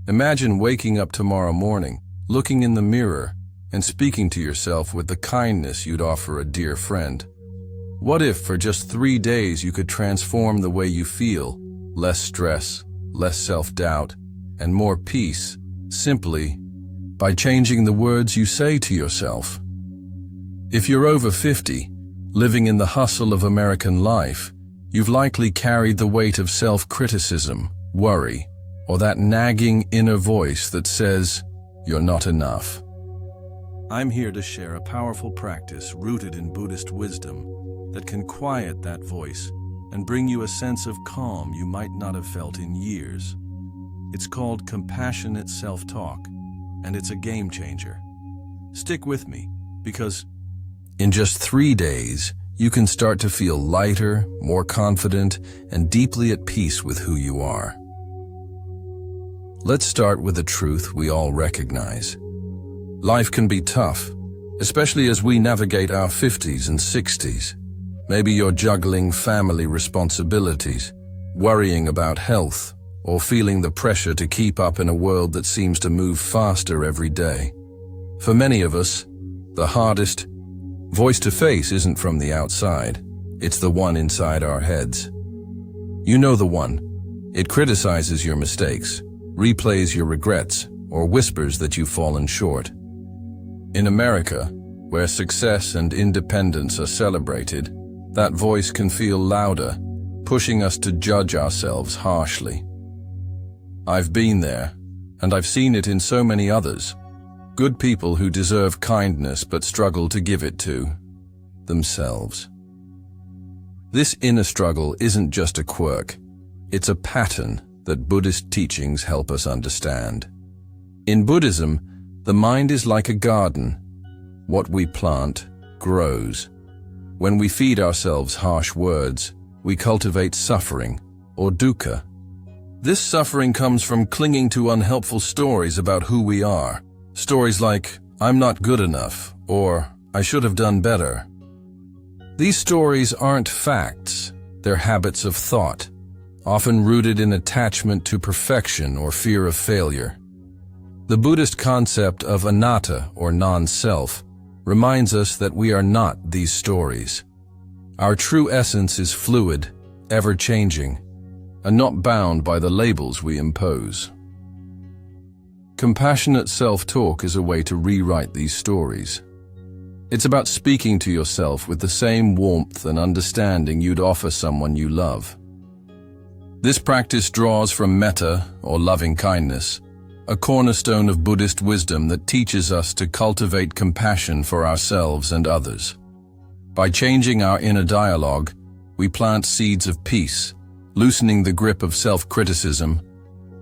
Imagine waking up tomorrow morning, looking in the mirror, and speaking to yourself with the kindness you'd offer a dear friend. What if for just 3 days you could transform the way you feel, less stress, less self-doubt, and more peace, simply by changing the words you say to yourself? If you're over 50, living in the hustle of American life, you've likely carried the weight of self-criticism, worry, or that nagging inner voice that says, "You're not enough." I'm here to share a powerful practice rooted in Buddhist wisdom that can quiet that voice and bring you a sense of calm you might not have felt in years. It's called compassionate self-talk, and it's a game changer. Stick with me, because in just 3 days, you can start to feel lighter, more confident, and deeply at peace with who you are. Let's start with a truth we all recognize. Life can be tough, especially as we navigate our 50s and 60s. Maybe you're juggling family responsibilities, worrying about health, or feeling the pressure to keep up in a world that seems to move faster every day. For many of us, the hardest voice to face isn't from the outside, it's the one inside our heads. You know the one. It criticizes your mistakes, replays your regrets, or whispers that you've fallen short. In America, where success and independence are celebrated, that voice can feel louder, pushing us to judge ourselves harshly. I've been there, and I've seen it in so many others. Good people who deserve kindness but struggle to give it to themselves. This inner struggle isn't just a quirk, it's a pattern that Buddhist teachings help us understand. In Buddhism, the mind is like a garden. What we plant grows. When we feed ourselves harsh words, we cultivate suffering, or dukkha. This suffering comes from clinging to unhelpful stories about who we are. Stories like, "I'm not good enough," or "I should have done better." These stories aren't facts, they're habits of thought, often rooted in attachment to perfection or fear of failure. The Buddhist concept of anatta, or non-self, reminds us that we are not these stories. Our true essence is fluid, ever-changing, and not bound by the labels we impose. Compassionate self-talk is a way to rewrite these stories. It's about speaking to yourself with the same warmth and understanding you'd offer someone you love. This practice draws from metta, or loving kindness, a cornerstone of Buddhist wisdom that teaches us to cultivate compassion for ourselves and others. By changing our inner dialogue, we plant seeds of peace, loosening the grip of self-criticism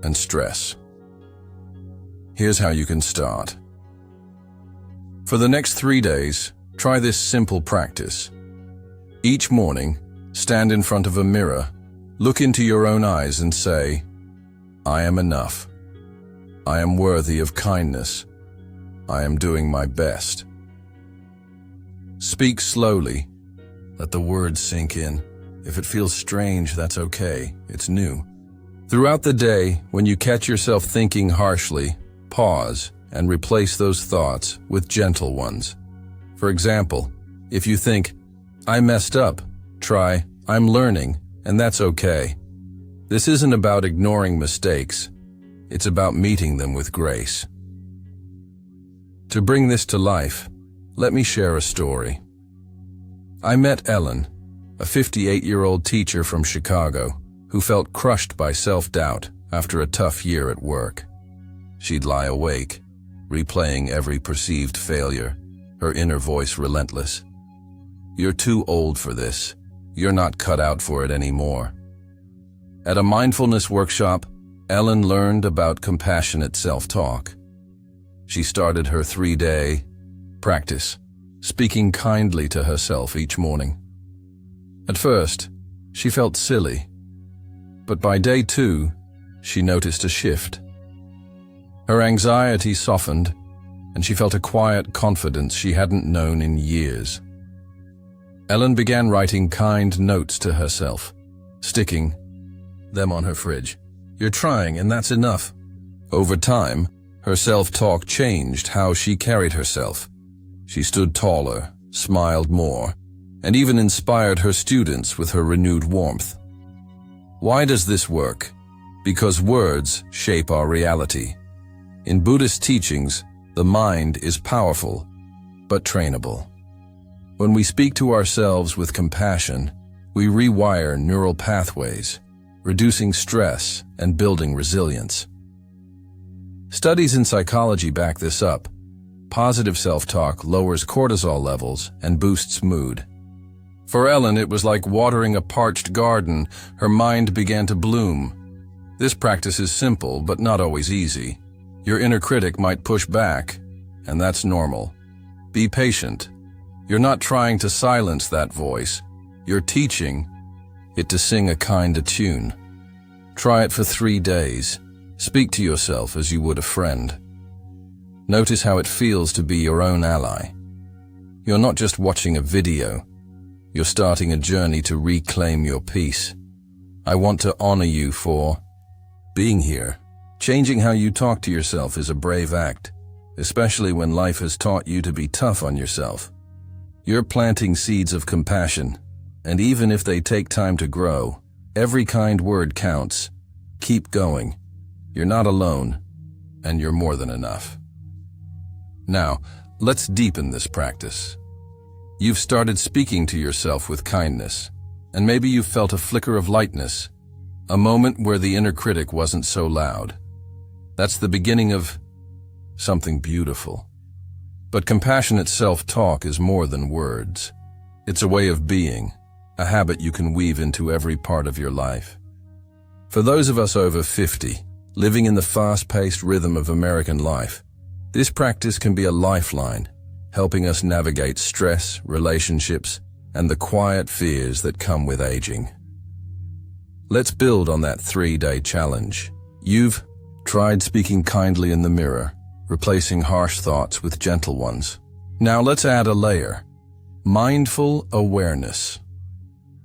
and stress. Here's how you can start. For the next 3 days, try this simple practice. Each morning, stand in front of a mirror, look into your own eyes and say, "I am enough. I am worthy of kindness. I am doing my best." Speak slowly. Let the words sink in. If it feels strange, that's okay. It's new. Throughout the day, when you catch yourself thinking harshly, pause and replace those thoughts with gentle ones. For example, if you think, "I messed up," try, "I'm learning, and that's okay." This isn't about ignoring mistakes. It's about meeting them with grace. To bring this to life, let me share a story. I met Ellen, a 58-year-old teacher from Chicago, who felt crushed by self-doubt after a tough year at work. She'd lie awake, replaying every perceived failure, her inner voice relentless. "You're too old for this. You're not cut out for it anymore." At a mindfulness workshop, Ellen learned about compassionate self-talk. She started her 3-day practice, speaking kindly to herself each morning. At first, she felt silly, but by day 2, she noticed a shift. Her anxiety softened, and she felt a quiet confidence she hadn't known in years. Ellen began writing kind notes to herself, sticking them on her fridge. "You're trying, and that's enough. Over time, her self-talk changed how she carried herself. She stood taller, smiled more, and even inspired her students with her renewed warmth. Why does this work? Because words shape our reality. In Buddhist teachings, the mind is powerful, but trainable. When we speak to ourselves with compassion, we rewire neural pathways, reducing stress and building resilience. Studies in psychology back this up. Positive self-talk lowers cortisol levels and boosts mood. For Ellen, it was like watering a parched garden. Her mind began to bloom. This practice is simple, but not always easy. Your inner critic might push back, and that's normal. Be patient. You're not trying to silence that voice. You're teaching it to sing a kinder tune. Try it for 3 days. Speak to yourself as you would a friend. Notice how it feels to be your own ally. You're not just watching a video. You're starting a journey to reclaim your peace. I want to honor you for being here. Changing how you talk to yourself is a brave act, especially when life has taught you to be tough on yourself. You're planting seeds of compassion, and even if they take time to grow, every kind word counts. Keep going. You're not alone, and you're more than enough. Now, let's deepen this practice. You've started speaking to yourself with kindness, and maybe you've felt a flicker of lightness, a moment where the inner critic wasn't so loud. That's the beginning of something beautiful. But compassionate self-talk is more than words. It's a way of being, a habit you can weave into every part of your life. For those of us over 50, living in the fast-paced rhythm of American life, this practice can be a lifeline, helping us navigate stress, relationships, and the quiet fears that come with aging. Let's build on that 3-day challenge. You've tried speaking kindly in the mirror, replacing harsh thoughts with gentle ones. Now let's add a layer: mindful awareness.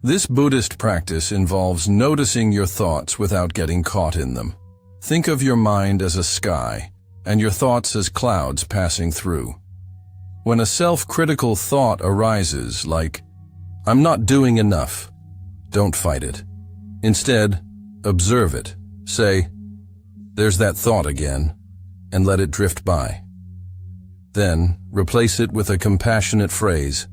This Buddhist practice involves noticing your thoughts without getting caught in them. Think of your mind as a sky, and your thoughts as clouds passing through. When a self-critical thought arises, like, "I'm not doing enough," don't fight it. Instead, observe it. Say, "There's that thought again," and let it drift by. Then, replace it with a compassionate phrase,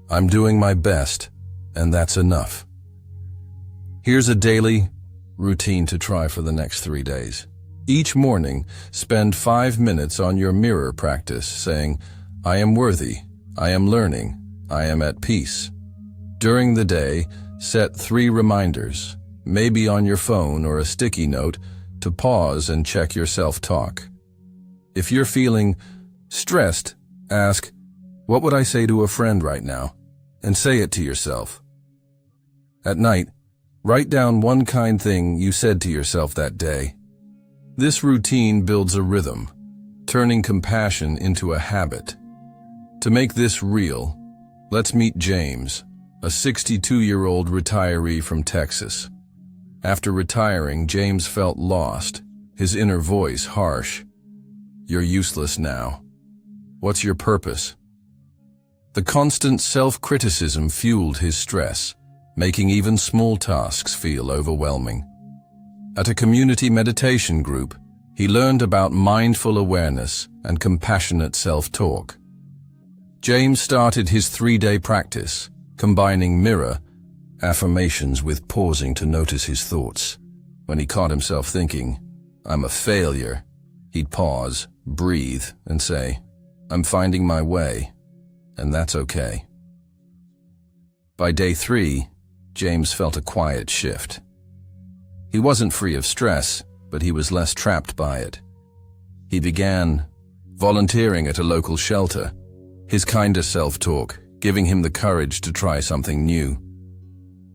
"I'm doing my best, and that's enough." Here's a daily routine to try for the next 3 days. Each morning, spend 5 minutes on your mirror practice, saying, "I am worthy, I am learning, I am at peace." During the day, set 3 reminders, maybe on your phone or a sticky note, to pause and check your self-talk. If you're feeling stressed, ask, "What would I say to a friend right now?" and say it to yourself. At night, write down one kind thing you said to yourself that day. This routine builds a rhythm, turning compassion into a habit. To make this real, let's meet James, a 62-year-old retiree from Texas. After retiring, James felt lost, his inner voice harsh. "You're useless now. What's your purpose?" The constant self-criticism fueled his stress, making even small tasks feel overwhelming. At a community meditation group, he learned about mindful awareness and compassionate self-talk. James started his 3-day practice, combining mirror affirmations with pausing to notice his thoughts. When he caught himself thinking, "I'm a failure," he'd pause, breathe, and say, "I'm finding my way, and that's okay." By day 3, James felt a quiet shift. He wasn't free of stress, but he was less trapped by it. He began volunteering at a local shelter, his kinder self-talk giving him the courage to try something new.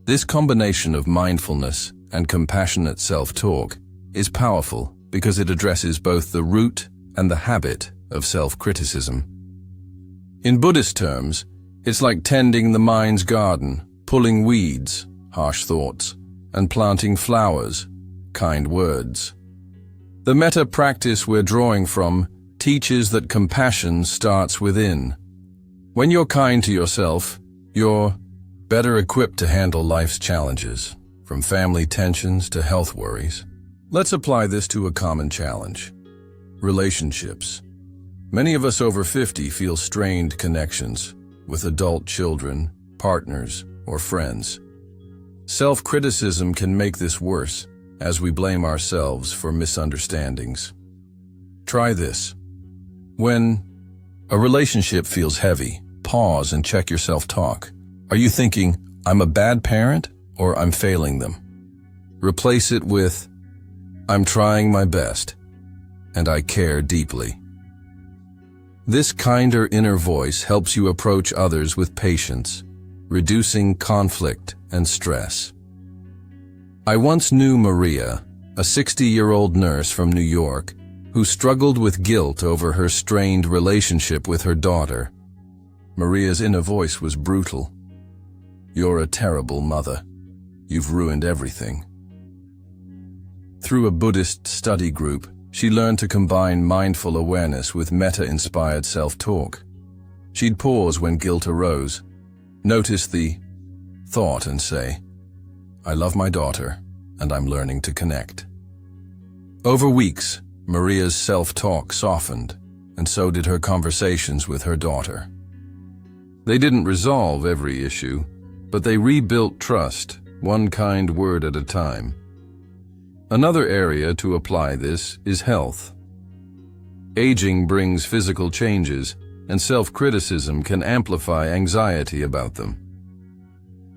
This combination of mindfulness and compassionate self-talk is powerful because it addresses both the root and the habit of self-criticism. In Buddhist terms, it's like tending the mind's garden, pulling weeds, harsh thoughts, and planting flowers, kind words. The metta practice we're drawing from teaches that compassion starts within. When you're kind to yourself, you're better equipped to handle life's challenges, from family tensions to health worries. Let's apply this to a common challenge: relationships. Many of us over 50 feel strained connections with adult children, partners, or friends. Self-criticism can make this worse as we blame ourselves for misunderstandings. Try this. When a relationship feels heavy, pause and check your self-talk. Are you thinking, "I'm a bad parent," or "I'm failing them"? Replace it with, "I'm trying my best, and I care deeply." This kinder inner voice helps you approach others with patience, reducing conflict and stress. I once knew Maria, a 60-year-old nurse from New York, who struggled with guilt over her strained relationship with her daughter. Maria's inner voice was brutal. "You're a terrible mother. You've ruined everything." Through a Buddhist study group, she learned to combine mindful awareness with metta-inspired self-talk. She'd pause when guilt arose, notice the thought and say, "I love my daughter, and I'm learning to connect." Over weeks, Maria's self-talk softened, and so did her conversations with her daughter. They didn't resolve every issue, but they rebuilt trust, one kind word at a time. Another area to apply this is health. Aging brings physical changes, and self-criticism can amplify anxiety about them.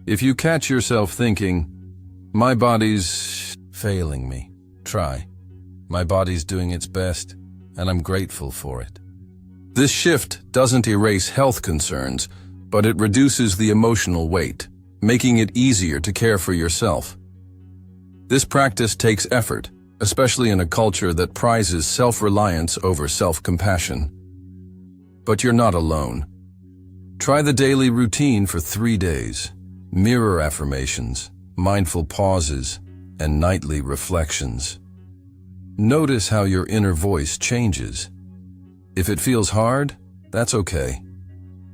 If you catch yourself thinking, "My body's failing me," try, "My body's doing its best, and I'm grateful for it." This shift doesn't erase health concerns, but it reduces the emotional weight, making it easier to care for yourself. This practice takes effort, especially in a culture that prizes self-reliance over self-compassion. But you're not alone. Try the daily routine for 3 days. Mirror affirmations, mindful pauses, and nightly reflections. Notice how your inner voice changes. If it feels hard, that's okay.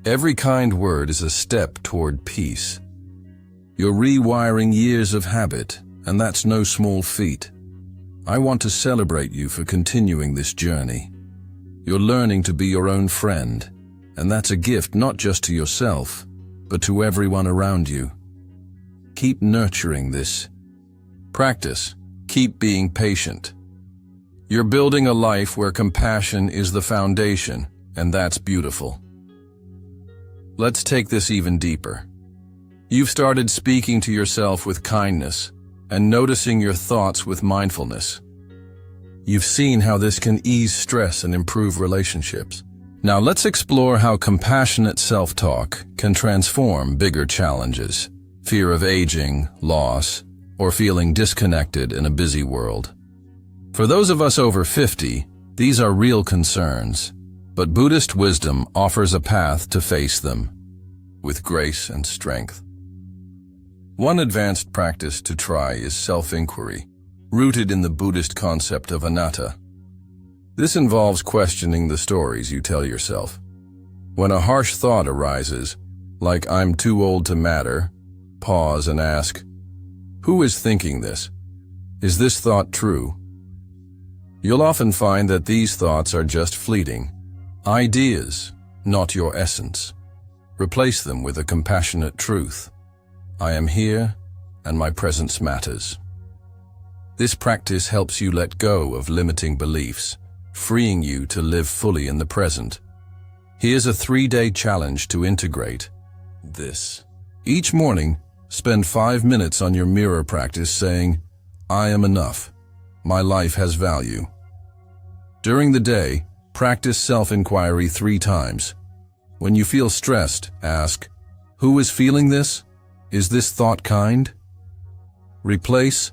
Every kind word is a step toward peace. You're rewiring years of habit, and that's no small feat. I want to celebrate you for continuing this journey. You're learning to be your own friend, and that's a gift not just to yourself, but to everyone around you. Keep nurturing this. Practice. Keep being patient. You're building a life where compassion is the foundation, and that's beautiful. Let's take this even deeper. You've started speaking to yourself with kindness and noticing your thoughts with mindfulness. You've seen how this can ease stress and improve relationships. Now let's explore how compassionate self-talk can transform bigger challenges: fear of aging, loss, or feeling disconnected in a busy world. For those of us over 50, these are real concerns, but Buddhist wisdom offers a path to face them with grace and strength. One advanced practice to try is self-inquiry, rooted in the Buddhist concept of anatta. This involves questioning the stories you tell yourself. When a harsh thought arises, like "I'm too old to matter," pause and ask, "Who is thinking this? Is this thought true?" You'll often find that these thoughts are just fleeting, ideas, not your essence. Replace them with a compassionate truth. I am here, and my presence matters. This practice helps you let go of limiting beliefs, freeing you to live fully in the present. Here's a 3-day challenge to integrate this. Each morning, spend 5 minutes on your mirror practice saying, "I am enough. My life has value." During the day, practice self-inquiry 3 times. When you feel stressed, ask, "Who is feeling this? Is this thought kind?" Replace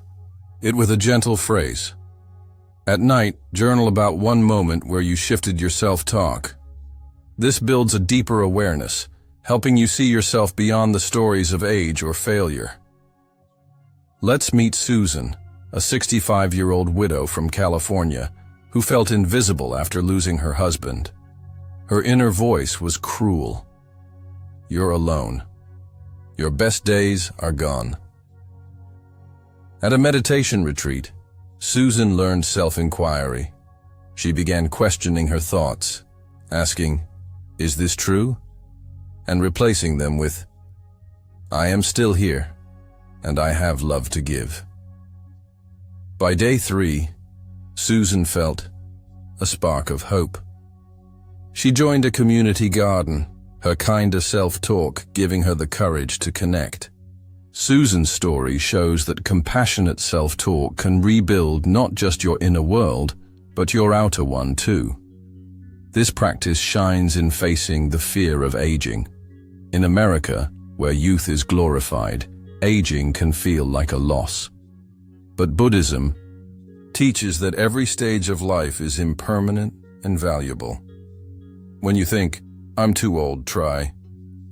it with a gentle phrase. At night, journal about one moment where you shifted your self-talk. This builds a deeper awareness, helping you see yourself beyond the stories of age or failure. Let's meet Susan, a 65-year-old widow from California who felt invisible after losing her husband. Her inner voice was cruel. You're alone. Your best days are gone. At a meditation retreat, Susan learned self-inquiry. She began questioning her thoughts, asking, "Is this true?" and replacing them with, "I am still here, and I have love to give." By day 3, Susan felt a spark of hope. She joined a community garden, her kinder self-talk giving her the courage to connect. Susan's story shows that compassionate self-talk can rebuild not just your inner world, but your outer one too. This practice shines in facing the fear of aging. In America, where youth is glorified, aging can feel like a loss. But Buddhism teaches that every stage of life is impermanent and valuable. When you think, "I'm too old, try,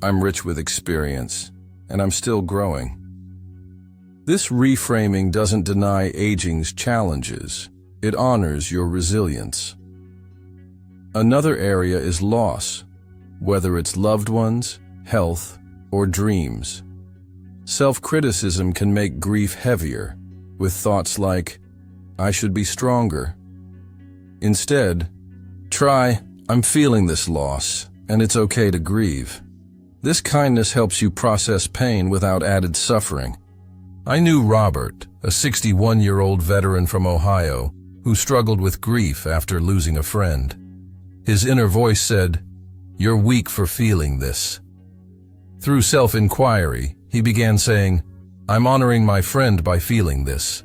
I'm rich with experience, and I'm still growing." This reframing doesn't deny aging's challenges. It honors your resilience. Another area is loss, whether it's loved ones, health, or dreams. Self-criticism can make grief heavier, with thoughts like, "I should be stronger." Instead, try, "I'm feeling this loss, and it's okay to grieve." This kindness helps you process pain without added suffering. I knew Robert, a 61-year-old veteran from Ohio, who struggled with grief after losing a friend. His inner voice said, "You're weak for feeling this." Through self-inquiry, he began saying, "I'm honoring my friend by feeling this."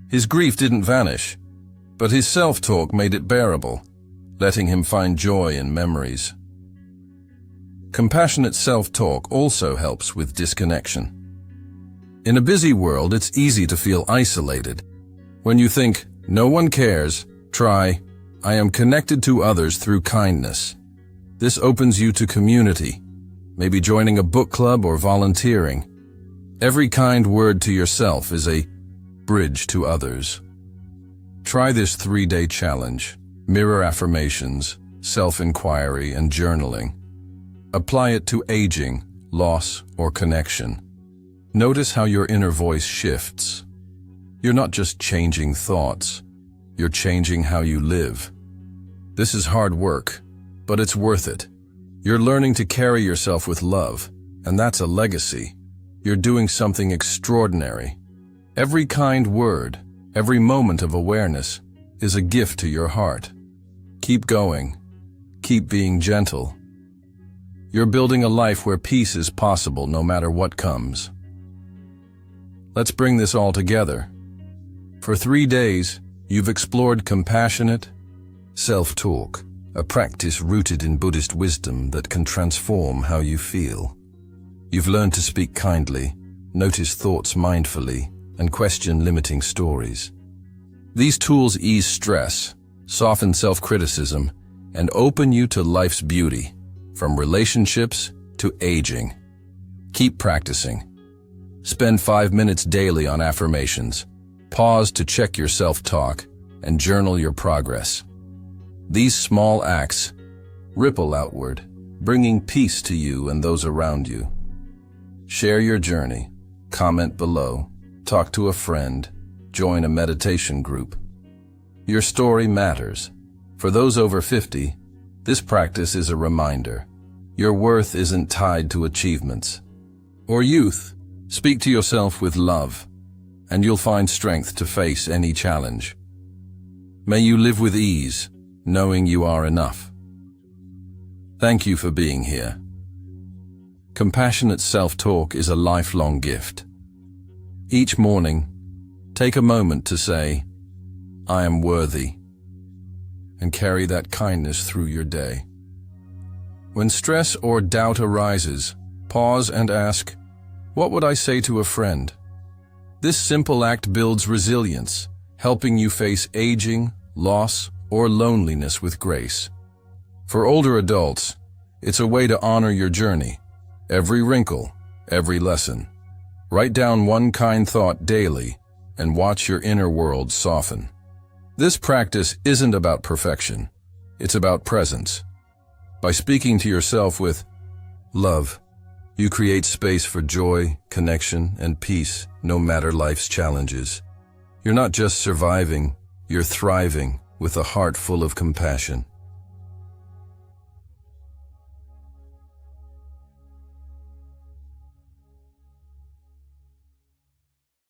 His grief didn't vanish, but his self-talk made it bearable, letting him find joy in memories. Compassionate self-talk also helps with disconnection. In a busy world, it's easy to feel isolated. When you think, "No one cares," try, "I am connected to others through kindness." This opens you to community, maybe joining a book club or volunteering. Every kind word to yourself is a bridge to others. Try this 3-day challenge: mirror affirmations, self-inquiry, and journaling. Apply it to aging, loss, or connection. Notice how your inner voice shifts. You're not just changing thoughts, you're changing how you live. This is hard work, but it's worth it. You're learning to carry yourself with love, and that's a legacy. You're doing something extraordinary. Every kind word, every moment of awareness is a gift to your heart. Keep going. Keep being gentle. You're building a life where peace is possible no matter what comes. Let's bring this all together. For 3 days, you've explored compassionate self-talk, a practice rooted in Buddhist wisdom that can transform how you feel. You've learned to speak kindly, notice thoughts mindfully, and question limiting stories. These tools ease stress, soften self-criticism, and open you to life's beauty, from relationships to aging. Keep practicing. Spend 5 minutes daily on affirmations. Pause to check your self-talk and journal your progress. These small acts ripple outward, bringing peace to you and those around you. Share your journey, comment below, talk to a friend, join a meditation group. Your story matters. For those over 50, this practice is a reminder. Your worth isn't tied to achievements. Or youth, speak to yourself with love, and you'll find strength to face any challenge. May you live with ease, knowing you are enough. Thank you for being here. Compassionate self-talk is a lifelong gift. Each morning, take a moment to say, "I am worthy," and carry that kindness through your day. When stress or doubt arises, pause and ask, "What would I say to a friend?" This simple act builds resilience, helping you face aging, loss, or loneliness with grace. For older adults, it's a way to honor your journey, every wrinkle, every lesson. Write down one kind thought daily, and watch your inner world soften. This practice isn't about perfection. It's about presence. By speaking to yourself with love, you create space for joy, connection, and peace, no matter life's challenges. You're not just surviving, you're thriving with a heart full of compassion.